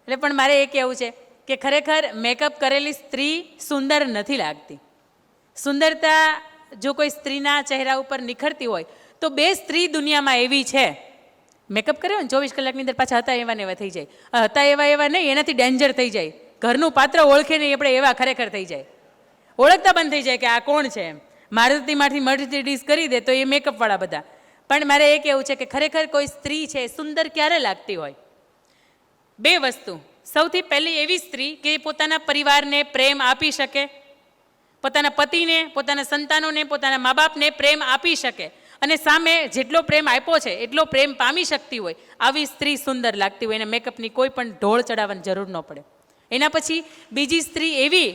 એટલે પણ મારે એ કહેવું છે કે ખરેખર મેકઅપ કરેલી સ્ત્રી સુંદર નથી લાગતી. સુંદરતા જો કોઈ સ્ત્રીના ચહેરા ઉપર નિખરતી હોય તો બે સ્ત્રી દુનિયામાં એવી છે, મેકઅપ કર્યો ને 24 કલાકની અંદર પાછા હતા એવા ને એવા થઈ જાય. હતા એવા નહીં, એનાથી ડેન્જર થઈ જાય. ઘરનું પાત્ર ઓળખે નહીં આપણે એવા ખરેખર થઈ જાય. ઓળખતા બંધ થઈ જાય કે આ કોણ છે એમ. મારુતિમાંથી મર્સિડીઝ કરી દે તો એ મેકઅપવાળા બધા. પણ મારે એ કહેવું છે કે ખરેખર કોઈ સ્ત્રી છે સુંદર ક્યારે લાગતી હોય? બે વસ્તુ. સૌથી પહેલી એવી સ્ત્રી કે પોતાના પરિવારને પ્રેમ આપી શકે, પોતાના પતિને, પોતાના સંતાનોને, પોતાના મા બાપને પ્રેમ આપી શકે અને સામે જેટલો પ્રેમ આપ્યો છે એટલો પ્રેમ પામી શકતી હોય, આવી સ્ત્રી સુંદર લાગતી હોય. એને મેકઅપની કોઈ પણ ઢોળ ચડાવવાની જરૂર ન પડે. એના પછી બીજી સ્ત્રી એવી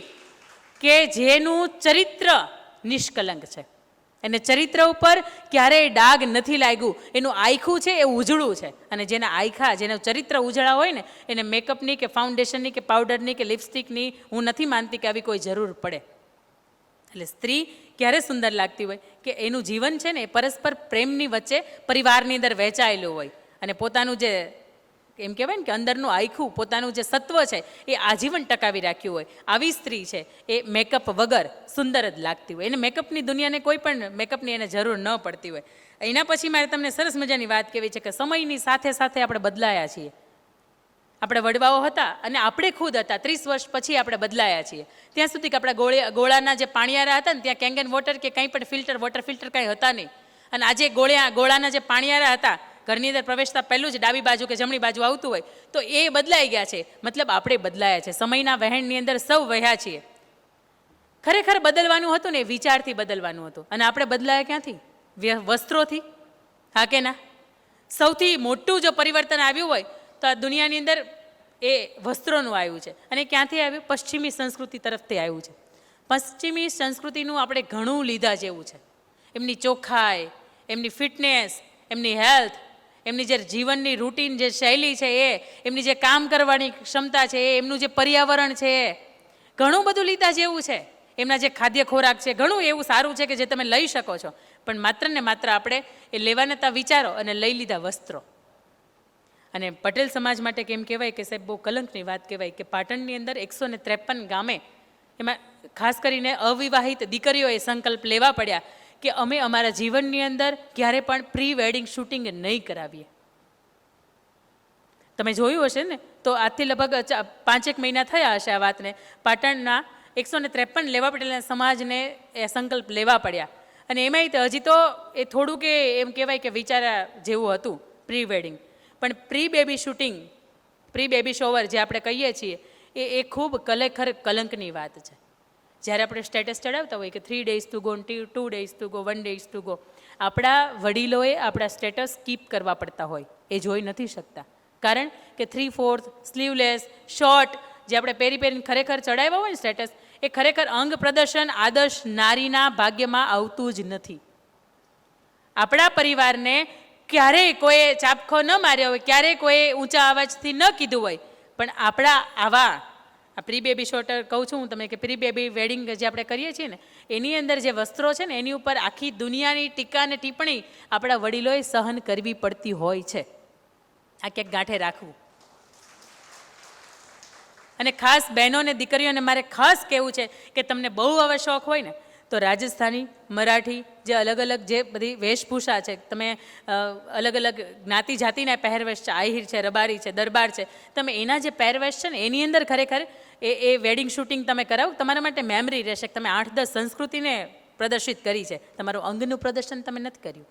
કે જેનું ચરિત્ર નિષ્કલંક છે, એને ચરિત્ર ઉપર ક્યારેય ડાઘ નથી લાગ્યું, એનું આયખું છે એ ઉજળું છે. અને જેના આયખા, જેનું ચરિત્ર ઉજળા હોય ને એને મેકઅપની કે ફાઉન્ડેશનની કે પાવડરની કે લિપસ્ટિકની હું નથી માનતી કે આવી કોઈ જરૂર પડે. એટલે સ્ત્રી ક્યારે સુંદર લાગતી હોય કે એનું જીવન છે ને એ પરસ્પર પ્રેમની વચ્ચે પરિવારની અંદર વહેંચાયેલું હોય અને પોતાનું જે એમ કહેવાય ને કે અંદરનું આયખું, પોતાનું જે સત્વ છે એ આજીવન ટકાવી રાખ્યું હોય. આવી સ્ત્રી છે એ મેકઅપ વગર સુંદર જ લાગતી હોય. એને મેકઅપની દુનિયાને કોઈ પણ મેકઅપની એને જરૂર ન પડતી હોય. એના પછી મારે તમને સરસ મજાની વાત કહેવી છે કે સમયની સાથે સાથે આપણે બદલાયા છીએ. આપણે વડવાઓ હતા અને આપણે ખુદ હતા, 30 વર્ષ પછી આપણે બદલાયા છીએ. ત્યાં સુધી કે આપણા ગોળાના જે પાણીયારા હતા ને ત્યાં કેંગન વોટર કે કંઈ પણ ફિલ્ટર, વોટર ફિલ્ટર કાંઈ હતા નહીં. અને આજે ગોળાના જે પાણીયારા હતા, ઘરની અંદર પ્રવેશતા પહેલું જ ડાબી બાજુ કે જમણી બાજુ આવતું હોય, તો એ બદલાઈ ગયા છે. મતલબ આપણે બદલાયા છે. સમયના વહેણની અંદર સૌ વહ્યા છીએ. ખરેખર બદલવાનું હતું ને એ વિચારથી બદલવાનું હતું. અને આપણે બદલાયા ક્યાંથી? વસ્ત્રોથી. હા કે ના? સૌથી મોટું જો પરિવર્તન આવ્યું હોય તો આ દુનિયાની અંદર એ વસ્ત્રોનું આવ્યું છે. અને ક્યાંથી આવ્યું? પશ્ચિમી સંસ્કૃતિ તરફથી આવ્યું છે. પશ્ચિમી સંસ્કૃતિનું આપણે ઘણું લીધા જેવું છે. એમની ચોખ્ખાઈ, એમની ફિટનેસ, એમની હેલ્થ, એમની જે જીવનની રૂટીન જે શૈલી છે એ, એમની જે કામ કરવાની ક્ષમતા છે એ, એમનું જે પર્યાવરણ છે એ, ઘણું બધું લીધા જેવું છે. એમના જે ખાદ્ય ખોરાક છે ઘણું એવું સારું છે કે જે તમે લઈ શકો છો. પણ માત્ર ને માત્ર આપણે એ લેવાના વિચારો અને લઈ લીધા વસ્ત્રો. અને પટેલ સમાજ માટે કેમ કહેવાય કે સાહેબ બહુ કલંકની વાત કહેવાય કે પાટણની અંદર 153 ગામે, એમાં ખાસ કરીને અવિવાહિત દીકરીઓએ સંકલ્પ લેવા પડ્યા કે અમે અમારા જીવનની અંદર ક્યારે પણ પ્રી વેડિંગ શૂટિંગ નહીં કરાવીએ. તમે જોયું હશે ને તો આજથી લગભગ 5 મહિના થયા હશે આ વાતને. પાટણના 153 લેવા પટેલના સમાજને એ સંકલ્પ લેવા પડ્યા. અને એમાંય હજી તો એ થોડુંક એમ કહેવાય કે વિચાર્યા જેવું હતું પ્રી વેડિંગ. પણ pre baby shooting, pre baby shower જે આપણે કહીએ છીએ એ ખૂબ ખરેખર કલંકની વાત છે. જ્યારે આપણે સ્ટેટસ ચડાવતા હોય કે 3 days to go, 2 days to go, 1 days to go, આપણા વડીલોએ આપણા સ્ટેટસ કીપ કરવા પડતા હોય, એ જોઈ નથી શકતા. કારણ કે 3/4 સ્લીવલેસ શોર્ટ જે આપણે પહેરીને ખરેખર ચડાવ્યા હોય ને સ્ટેટસ, એ ખરેખર અંગ પ્રદર્શન આદર્શ નારીના ભાગ્યમાં આવતું જ નથી. આપણા પરિવારને ક્યારેય કોઈ ચાપખો ન માર્યો હોય, ક્યારેય કોઈ ઊંચા અવાજથી ન કીધું હોય, પણ આપણા આવા આ પ્રી બેબી શોટર કહું છું હું તમને કે પ્રી બેબી વેડિંગ જે આપણે કરીએ છીએ ને એની અંદર જે વસ્ત્રો છે ને એની ઉપર આખી દુનિયાની ટીકા અને ટિપ્પણી આપણા વડીલોએ સહન કરવી પડતી હોય છે. આ ક્યાંક ગાંઠે રાખવું. અને ખાસ બહેનોને, દીકરીઓને મારે ખાસ કહેવું છે કે તમને બહુ હવે શોખ હોય ને તો રાજસ્થાની, મરાઠી જે અલગ અલગ જે બધી વેશભૂષા છે, તમે અલગ અલગ જ્ઞાતિ જાતિના પહેરવેશ છે, આહિર છે, રબારી છે, દરબાર છે, તમે એના જે પહેરવેશ છે ને એની અંદર ખરેખર એ વેડિંગ શૂટિંગ તમે કરાવો, તમારા માટે મેમરી રહેશે કે તમે 8-10 સંસ્કૃતિને પ્રદર્શિત કરી છે. તમારું અંગનું પ્રદર્શન તમે નથી કર્યું.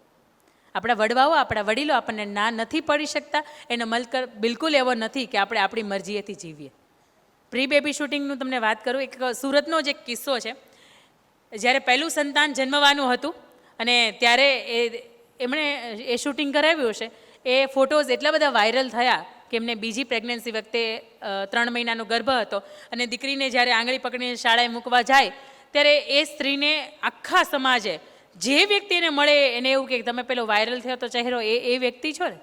આપણા વડવાઓ, આપણા વડીલો આપણને ના નથી પડી શકતા. એનો મલકર બિલકુલ એવો નથી કે આપણે આપણી મરજીએથી જીવીએ. પ્રી બેબી શૂટિંગનું તમને વાત કરું, એક સુરતનો જ એક કિસ્સો છે. જ્યારે પહેલું સંતાન જન્મવાનું હતું અને ત્યારે એમણે એ શૂટિંગ કરાવ્યું હશે, એ ફોટોઝ એટલા બધા વાયરલ થયા કે એમને બીજી પ્રેગ્નન્સી વખતે 3 મહિનાનો ગર્ભ હતો અને દીકરીને જ્યારે આંગળી પકડીને શાળાએ મૂકવા જાય ત્યારે એ સ્ત્રીને આખા સમાજે જે વ્યક્તિને મળે એને એવું કે તમે પેલો વાયરલ થયો તો ચહેરો એ વ્યક્તિ છો ને,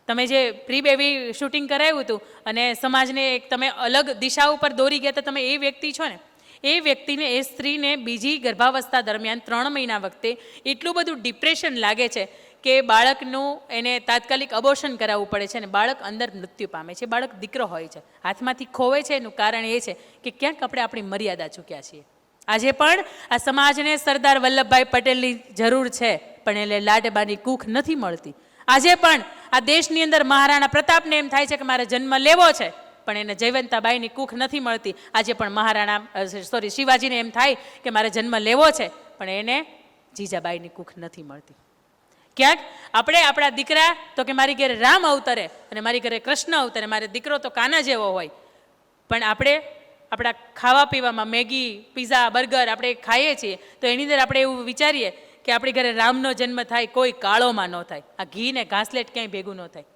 તમે જે પ્રી બેબી શૂટિંગ કરાવ્યું હતું અને સમાજને એક તમે અલગ દિશા ઉપર દોરી ગયા હતા, તમે એ વ્યક્તિ છો ને. એ વ્યક્તિને, એ સ્ત્રીને બીજી ગર્ભાવસ્થા દરમિયાન 3 મહિના વખતે એટલું બધું ડિપ્રેશન લાગે છે કે બાળકનું એને તાત્કાલિક અબોર્શન કરાવવું પડે છે અને બાળક અંદર મૃત્યુ પામે છે. બાળક દીકરો હોય છે, હાથમાંથી ખોવે છે. એનું કારણ એ છે કે ક્યાંક આપણે આપણી મર્યાદા ચૂક્યા છીએ. આજે પણ આ સમાજને સરદાર વલ્લભભાઈ પટેલની જરૂર છે, પણ એને લાડબાની કૂખ નથી મળતી. આજે પણ આ દેશની અંદર મહારાણા પ્રતાપને એમ થાય છે કે મારે જન્મ લેવો છે, પણ એને જયવંતાબાઈની કૂખ નથી મળતી. આજે પણ શિવાજીને એમ થાય કે મારે જન્મ લેવો છે, પણ એને જીજાબાઈની કૂખ નથી મળતી. ક્યાંક આપણે આપણા દીકરા તો કે મારી ઘરે રામ અવતરે અને મારી ઘરે કૃષ્ણ અવતરે, મારે દીકરો તો કાના જેવો હોય, પણ આપણે આપણા ખાવા પીવામાં મેગી, પીઝા, બર્ગર આપણે ખાઈએ છીએ તો એની અંદર આપણે એવું વિચારીએ કે આપણી ઘરે રામનો જન્મ થાય, કોઈ કાળોમાં ન થાય, આ ઘી ને ઘાસલેટ ક્યાંય ભેગું ન થાય.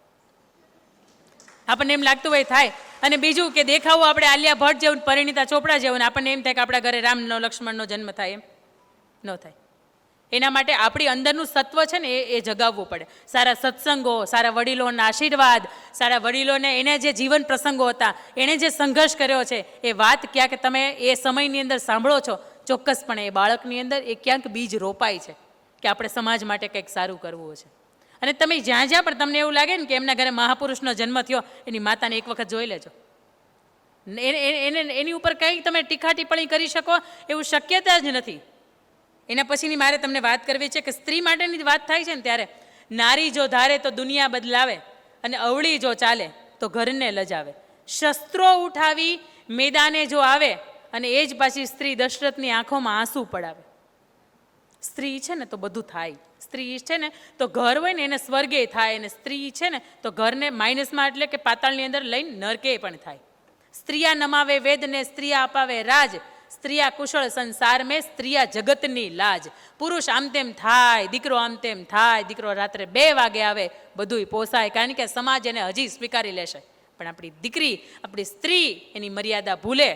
આપણને એમ લાગતું હોય થાય. અને બીજું કે દેખાવું આપણે આલિયા ભટ્ટ જેવું, પરિણીતા ચોપડા જેવું, ને આપણને એમ થાય કે આપણા ઘરે રામનો લક્ષ્મણનો જન્મ થાય, એમ ન થાય. એના માટે આપણી અંદરનું સત્વ છે ને એ જગાવવું પડે. સારા સત્સંગો, સારા વડીલોના આશીર્વાદ, સારા વડીલોને એને જે જીવન પ્રસંગો હતા, એણે જે સંઘર્ષ કર્યો છે, એ વાત ક્યાંક તમે એ સમયની અંદર સાંભળો છો, ચોક્કસપણે એ બાળકની અંદર એ ક્યાંક બીજ રોપાય છે કે આપણે સમાજ માટે કંઈક સારું કરવું છે. અને તમે જ્યાં જ્યાં પણ તમને એવું લાગે ને કે એમના ઘરે મહાપુરુષનો જન્મ થયો, એની માતાને એક વખત જોઈ લેજો. એની ઉપર કંઈ તમે ટીકા ટિપ્પણી કરી શકો એવું શક્યતા જ નથી. એના પછીની મારે તમને વાત કરવી છે કે સ્ત્રી માટેની વાત થાય છે ને ત્યારે નારી જો ધારે તો દુનિયા બદલાવે અને અવળી જો ચાલે તો ઘરને લજાવે. શસ્ત્રો ઉઠાવી મેદાને જો આવે અને એ જ પાછી સ્ત્રી દશરથની આંખોમાં આંસુ પડાવે. સ્ત્રી છે ને તો બધું થાય. સ્ત્રી છે ને તો ઘર હોય ને એને સ્વર્ગે થાય, અને સ્ત્રી છે ને તો ઘરને માઇનસમાં એટલે કે પાતાળની અંદર લઈને નરકે પણ થાય. સ્ત્રીયા નમાવે વેદને સ્ત્રીયા અપાવે રાજ, સ્ત્રીયા કુશળ સંસાર મેં સ્ત્રીયા જગતની લાજ. પુરુષ આમ તેમ થાય, દીકરો આમ તેમ થાય, દીકરો રાત્રે 2 વાગે આવે, બધુંય પોસાય, કારણ કે સમાજ એને હજી સ્વીકારી લેશે. પણ આપણી દીકરી, આપણી સ્ત્રી એની મર્યાદા ભૂલે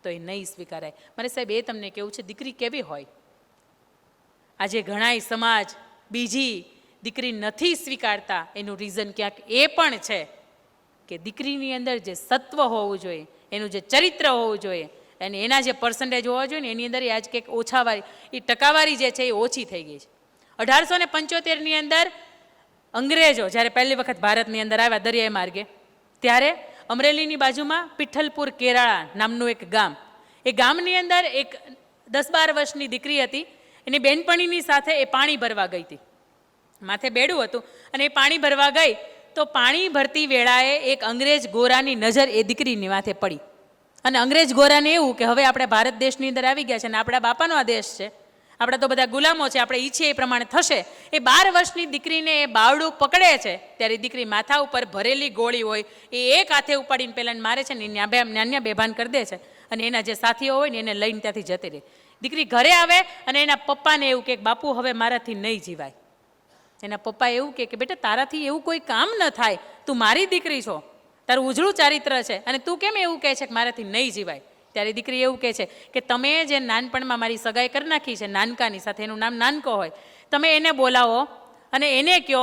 તો એ નહીં સ્વીકારાય. મારે સાહેબ એ તમને કેવું છે, દીકરી કેવી હોય? આજે ઘણાય સમાજ બીજી દીકરી નથી સ્વીકારતા. એનું રીઝન ક્યાંક એ પણ છે કે દીકરીની અંદર જે સત્વ હોવું જોઈએ, એનું જે ચરિત્ર હોવું જોઈએ, અને એના જે પર્સન્ટેજ હોવા જોઈએ ને, એની અંદર આજ કંઈક ઓછાવારી, એ ટકાવારી જે છે એ ઓછી થઈ ગઈ છે. 1875ની અંદર અંગ્રેજો જ્યારે પહેલી વખત ભારતની અંદર આવ્યા દરિયાઈ માર્ગે, ત્યારે અમરેલીની બાજુમાં પિઠ્ઠલપુર કેરાળા નામનું એક ગામ, એ ગામની અંદર એક 10-12 વર્ષની દીકરી હતી. એની બેનપણીની સાથે એ પાણી ભરવા ગઈ હતી. માથે બેડું હતું અને એ પાણી ભરવા ગઈ તો પાણી ભરતી વેળાએ એક અંગ્રેજ ગોરાની નજર એ દીકરીની માથે પડી. અને અંગ્રેજ ગોરાને એવું કે હવે આપણે ભારત દેશની અંદર આવી ગયા છે અને આપણા બાપાનો આ દેશ છે, આપણા તો બધા ગુલામો છે, આપણે ઈચ્છીએ એ પ્રમાણે થશે. એ 12 વર્ષની દીકરીને એ બાવડું પકડે છે ત્યારે દીકરી માથા ઉપર ભરેલી ગોળી હોય એ એક હાથે ઉપાડીને પહેલાં મારે છે ને નાન્યા બેભાન કરી દે છે, અને એના જે સાથીઓ હોય ને એને લઈને ત્યાંથી જતી રહે. દીકરી ઘરે આવે અને એના પપ્પાને એવું કે બાપુ હવે મારાથી નહીં જીવાય. એના પપ્પા એવું કે બેટા તારાથી એવું કોઈ કામ ન થાય, તું મારી દીકરી છો, તારું ઉજળું ચારિત્ર છે, અને તું કેમ એવું કહે છે કે મારાથી નહીં જીવાય? ત્યારે દીકરી એવું કહે છે કે તમે જે નાનપણમાં મારી સગાઈ કરી નાખી છે નાનકાની સાથે, એનું નામ નાનકો હોય, તમે એને બોલાવો અને એને કહો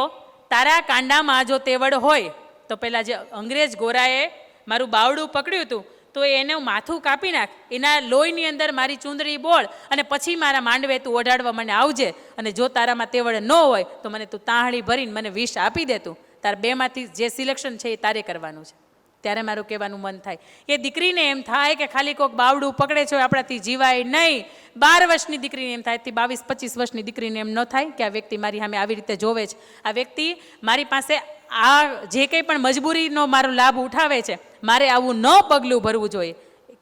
તારા કાંડામાં જો તેવડ હોય તો પેલા જે અંગ્રેજ ગોરાએ મારું બાવડું પકડ્યું હતું તો એનું માથું કાપી નાખ, એના લોહીની અંદર મારી ચૂંદડી બોળ અને પછી મારા માંડવે તું ઓઢાડવા મને આવજે, અને જો તારામાં તેવડ ન હોય તો મને તું તાહળી ભરીને મને વિષ આપી દે, તું તાર બેમાંથી જે સિલેક્શન છે એ તારે કરવાનું છે. ત્યારે મારું કહેવાનું મન થાય એ દીકરીને એમ થાય કે ખાલી કોઈક બાવડું પકડે છે આપણાથી જીવાય નહીં. 12 વર્ષની દીકરીને એમ થાય, 22-25 વર્ષની દીકરીને એમ ન થાય કે આ વ્યક્તિ મારી સામે આવી રીતે જોવે છે, આ વ્યક્તિ મારી પાસે આ જે કંઈ પણ મજબૂરીનો મારો લાભ ઉઠાવે છે, મારે આવું ન પગલું ભરવું જોઈએ.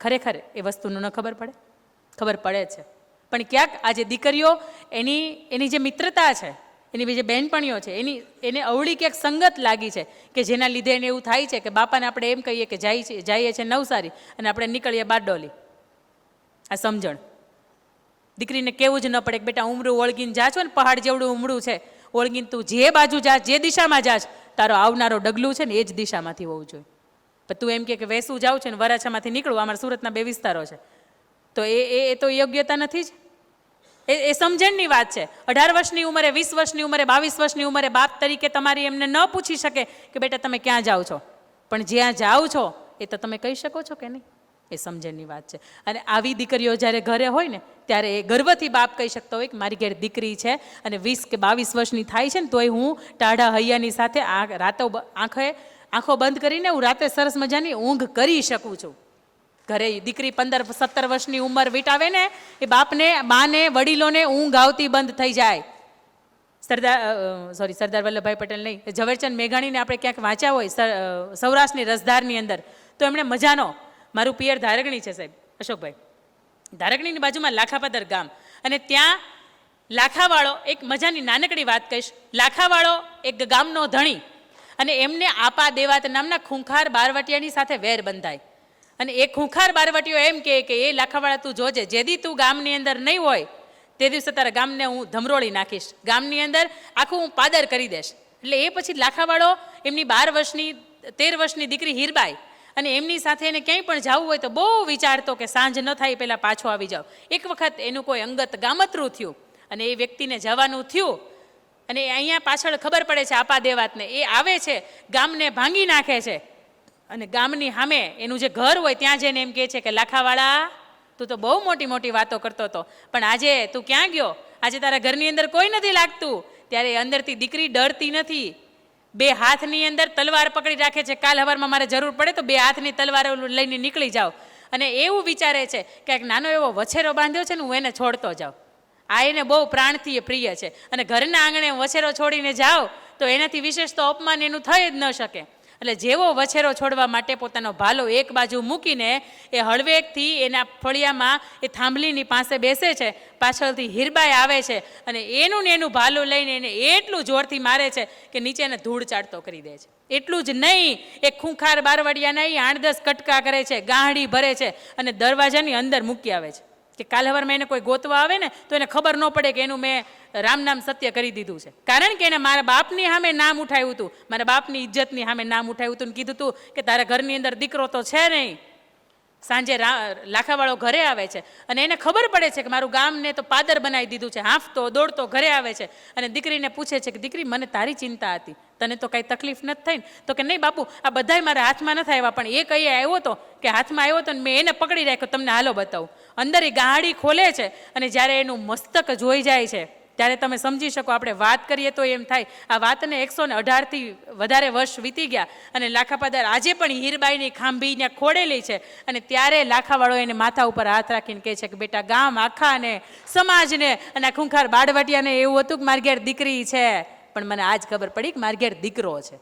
ખરેખર એ વસ્તુનું ન ખબર પડે? ખબર પડે છે, પણ ક્યાંક આજે દીકરીઓ એની જે મિત્રતા છે, એની જે બહેનપણીઓ છે, એને અવળી ક્યાંક સંગત લાગી છે કે જેના લીધે એને એવું થાય છે કે બાપાને આપણે એમ કહીએ કે જઈએ છે નવસારી અને આપણે નીકળીએ બારડોલી. આ સમજણ દીકરીને કેવું જ ન પડે કે બેટા ઉમરું ઓળગીને જા છો ને, પહાડ જેવડું ઉમરું છે, ઓળગીને તું જે બાજુ જા, જે દિશામાં જાશ, તારો આવનારો ડગલું છે ને એ જ દિશામાંથી હોવું જોઈએ. પણ તું એમ કે વેસું જાઉં છે ને વરાછામાંથી નીકળવું, અમારા સુરતના 2 વિસ્તારો છે, તો એ તો યોગ્યતા નથી જ. એ સમજણની વાત છે. 18 વર્ષની ઉંમરે, 20 વર્ષની ઉંમરે, 22 વર્ષની ઉંમરે બાપ તરીકે તમારી એમને ન પૂછી શકે કે બેટા તમે ક્યાં જાઓ છો, પણ જ્યાં જાઓ છો એ તો તમે કહી શકો છો કે નહીં? એ સમજણની વાત છે. અને આવી દીકરીઓ જ્યારે ઘરે હોય ને ત્યારે એ ગર્વથી બાપ કહી શકતો હોય કે મારી ઘેર દીકરી છે અને 20 કે 22 વર્ષની થાય છે ને તોય હું ટાઢા હૈયાની સાથે રાતો આંખો બંધ કરીને હું રાતે સરસ મજાની ઊંઘ કરી શકું છું. ઘરે દીકરી 15-17 વર્ષની ઉંમર વીટાવે ને એ બાને વડીલોને ઊંઘ આવતી બંધ થઈ જાય. સરદાર વલ્લભભાઈ પટેલ નહીં, ઝવેરચંદ મેઘાણીને આપણે ક્યાંક વાંચ્યા હોય સૌરાષ્ટ્રની રસધારની અંદર, તો એમણે મજાનો, મારું પિયર ધારગણી છે સાહેબ અશોકભાઈ, ધારગણીની બાજુમાં લાખાપાદર ગામ, અને ત્યાં લાખાવાળો, એક મજાની નાનકડી વાત કહીશ, લાખાવાળો એક ગામનો ધણી, અને એમને આપા દેવાત નામના ખૂંખાર બારવટિયાની સાથે વેર બંધાય. અને એ ખૂંખાર બારવટીઓ એમ કે એ લાખાવાળા તું જોજે, જેદી તું ગામની અંદર નહીં હોય તે દિવસે તારા ગામને હું ધમરોળી નાખીશ, ગામની અંદર આખું હું પાદર કરી દઈશ. એટલે એ પછી લાખાવાળો એમની 13 વર્ષની દીકરી હીરબાઈ, અને એમની સાથે એને ક્યાંય પણ જવું હોય તો બહુ વિચારતો કે સાંજ ન થાય પહેલાં પાછો આવી જાઓ. એક વખત એનું કોઈ અંગત ગામતરું થયું અને એ વ્યક્તિને જવાનું થયું, અને અહીંયા પાછળ ખબર પડે છે આપા દેવાતને, એ આવે છે, ગામને ભાંગી નાખે છે, અને ગામની સામે એનું જે ઘર હોય ત્યાં જઈને એમ કહે છે કે લાખાવાળા તું તો બહુ મોટી મોટી વાતો કરતો હતો, પણ આજે તું ક્યાં ગયો? આજે તારા ઘરની અંદર કોઈ નથી લાગતું. ત્યારે અંદરથી દીકરી ડરતી નથી, 2 હાથની અંદર તલવાર પકડી રાખે છે, કાલ સવારમાં મારે જરૂર પડે તો 2 હાથની તલવાર લઈને નીકળી જાઓ. અને એવું વિચારે છે કે એક નાનો એવો વછેરો બાંધ્યો છે ને હું એને છોડતો જાઉં. આ એને બહુ પ્રાણથી પ્રિય છે, અને ઘરના આંગણે વછેરો છોડીને જાઓ તો એનાથી વિશેષ તો અપમાન એનું થઈ જ ન શકે. એટલે જેવો વછેરો છોડવા માટે પોતાનો ભાલો એક બાજુ મૂકીને એ હળવેકથી એના ફળિયામાં એ થાંભલીની પાસે બેસે છે, પાછળથી હીરબાઈ આવે છે અને એનું ને એનું ભાલું લઈને એને એટલું જોરથી મારે છે કે નીચે એને ધૂળ ચાટતો કરી દે છે. એટલું જ નહીં, એ ખૂંખાર બારવડિયા નહીં 8-10 કટકા કરે છે, ગાંહડી ભરે છે અને દરવાજાની અંદર મૂકી આવે છે કે કાલ સવારમાં એને કોઈ ગોતવા આવે ને તો એને ખબર ન પડે કે એનું મેં રામ નામ સત્ય કરી દીધું છે. કારણ કે એને મારા બાપની સામે નામ ઉઠાવ્યું હતું, મારા બાપની ઇજ્જતની સામે નામ ઉઠાવ્યું હતું, ને કીધું હતું કે તારા ઘરની અંદર દીકરો તો છે નહીં. સાંજે લાખાવાળો ઘરે આવે છે અને એને ખબર પડે છે કે મારું ગામને તો પાદર બનાવી દીધું છે, હાંફતો દોડતો ઘરે આવે છે અને દીકરીને પૂછે છે કે દીકરી મને તારી ચિંતા હતી, તને તો કાંઈ તકલીફ નથી થઈ ને? તો કે નહીં બાપુ, આ બધાય મારા હાથમાં નથી આવ્યા, પણ એ કઈ આવ્યો હતો કે હાથમાં આવ્યો હતો ને મેં એને પકડી રાખ્યો, તમને હાલો બતાવું. અંદર એ ગાડી ખોલે છે અને જ્યારે એનું મસ્તક જોઈ જાય છે ત્યારે તમે સમજી શકો, આપણે વાત કરીએ તો એમ થાય આ વાતને 118થી વધારે વર્ષ વીતી ગયા અને લાખાપાદર આજે પણ હીરબાઈની ખાંભીને ખોડેલી છે. અને ત્યારે લાખાવાળો એને માથા ઉપર હાથ રાખીને કહે છે કે બેટા, ગામ આખાને, સમાજને અને આ ખૂંખાર બાળવટિયાને એવું હતું કે મારી ઘેર દીકરી છે, પણ મને આજ ખબર પડી કે મારી ઘેર દીકરો છે.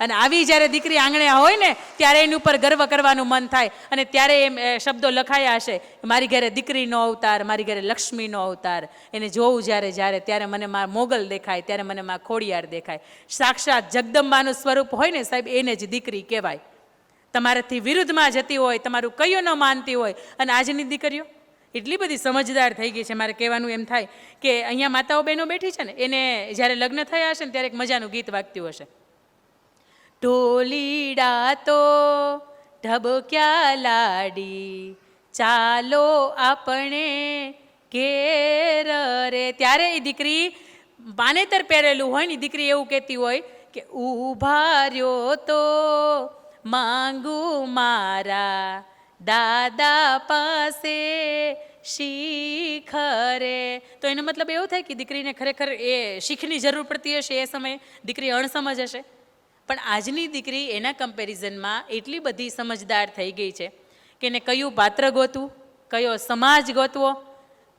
અને આવી જ્યારે દીકરી આંગણે હોય ને ત્યારે એની ઉપર ગર્વ કરવાનું મન થાય, અને ત્યારે એમ શબ્દો લખાયા હશે, મારી ઘરે દીકરીનો અવતાર, મારી ઘરે લક્ષ્મીનો અવતાર. એને જોવું જ્યારે ત્યારે મને માં મોગલ દેખાય, ત્યારે મને માં ખોડિયાર દેખાય. સાક્ષાત જગદંબાનું સ્વરૂપ હોય ને સાહેબ, એને જ દીકરી કહેવાય. તમારાથી વિરુદ્ધમાં જતી હોય, તમારું કયું ન માનતી હોય. અને આજની દીકરીઓ એટલી બધી સમજદાર થઈ ગઈ છે, મારે કહેવાનું એમ થાય કે અહીંયા માતાઓ બહેનો બેઠી છે ને, એને જ્યારે લગ્ન થયા હશે ને ત્યારે એક મજાનું ગીત વાગતું હશે, ઢોલીડા તો ઢબક્યા લાડી, ચાલો આપણે ઘેર રે. ત્યારે એ દીકરી માનેતર પહેરેલું હોય ને, દીકરી એવું કહેતી હોય કે ઊભા રહ્યો તો માંગુ મારા દાદા પાસે શીખરે. તો એનો મતલબ એવો થાય કે દીકરીને ખરેખર એ શીખની જરૂર પડતી હશે, એ સમયે દીકરી અણસમજ હશે. પણ આજની દીકરી એના કમ્પેરિઝનમાં એટલી બધી સમજદાર થઈ ગઈ છે કે એને કયું પાત્ર ગોતવું, કયો સમાજ ગોતવો,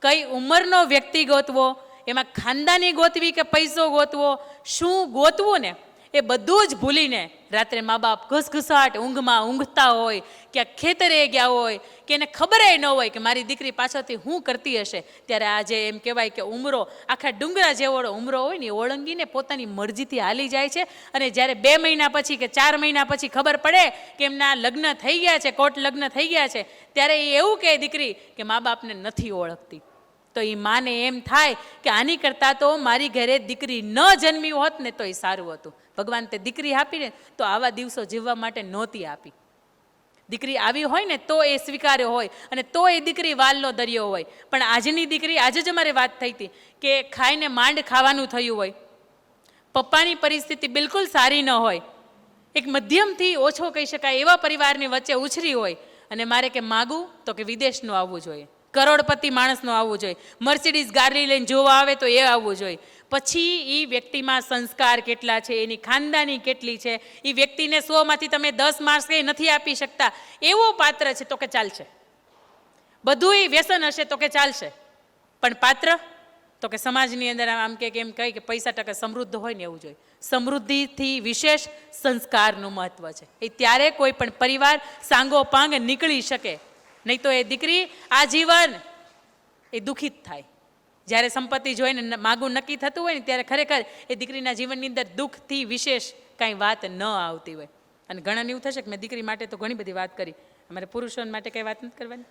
કઈ ઉંમરનો વ્યક્તિ ગોતવો, એમાં ખાનદાની ગોતવી કે પૈસો ગોતવો, શું ગોતવું ને એ બધું જ ભૂલીને રાત્રે મા બાપ ઘસઘસાટ ઊંઘમાં ઊંઘતા હોય, ક્યાંક ખેતરે ગયા હોય, કે એને ખબર ન હોય કે મારી દીકરી પાછળથી શું કરતી હશે. ત્યારે આજે એમ કહેવાય કે ઉમરો આખા ડુંગરા જેવો ઉમરો હોય ને, ઓળંગીને પોતાની મરજીથી હાલી જાય છે. અને જ્યારે 2 મહિના પછી કે 4 મહિના પછી ખબર પડે કે એમના લગ્ન થઈ ગયા છે, કોર્ટ લગ્ન થઈ ગયા છે, ત્યારે એ એવું કહે દીકરી કે મા બાપને નથી ઓળખતી. તો એ માને એમ થાય કે આની કરતાં તો મારી ઘરે દીકરી ન જન્મી હોત ને તો એ સારું હતું. ભગવાન તે દીકરી આપીને તો આવા દિવસો જીવવા માટે નહોતી આપી. દીકરી આવી હોય ને તો એ સ્વીકાર્યો હોય અને તો એ દીકરી વાલનો દરિયો હોય. પણ આજની દીકરી, આજે જ અમારે વાત થઈ હતી કે ખાઈને માંડ ખાવાનું થયું હોય, પપ્પાની પરિસ્થિતિ બિલકુલ સારી ન હોય, એક મધ્યમથી ઓછો કહી શકાય એવા પરિવારની વચ્ચે ઉછરી હોય, અને મારે કે માગું તો કે વિદેશનું આવવું જોઈએ, કરોડપતિ માણસનું આવવું જોઈએ, મર્સિડીઝ ગાડી લઈને જોવા આવે તો એ આવવું જોઈએ. પછી એ વ્યક્તિમાં સંસ્કાર કેટલા છે, એની ખાનદાની કેટલી છે, એ વ્યક્તિને 100માંથી તમે 10 માર્ક્સ કંઈ નથી આપી શકતા એવો પાત્ર છે તો કે ચાલશે. બધુંય વ્યસન હશે તો કે ચાલશે, પણ પાત્ર તો કે સમાજની અંદર આમ કે એમ કહી કે પૈસા ટકા સમૃદ્ધ હોય ને એવું જોઈએ. સમૃદ્ધિથી વિશેષ સંસ્કારનું મહત્વ છે. એ ત્યારે કોઈ પણ પરિવાર સાંગોપાંગ નીકળી શકે, નહીં તો એ દીકરી આજીવન એ દુઃખિત થાય. જ્યારે સંપત્તિ જોઈને માગું નક્કી થતું હોય ને ત્યારે ખરેખર એ દીકરીના જીવનની અંદર દુઃખથી વિશેષ કાંઈ વાત ન આવતી હોય. અને ઘણાને એવું થશે કે મેં દીકરી માટે તો ઘણી બધી વાત કરી, અમારે પુરુષો માટે કંઈ વાત નથી કરવાની.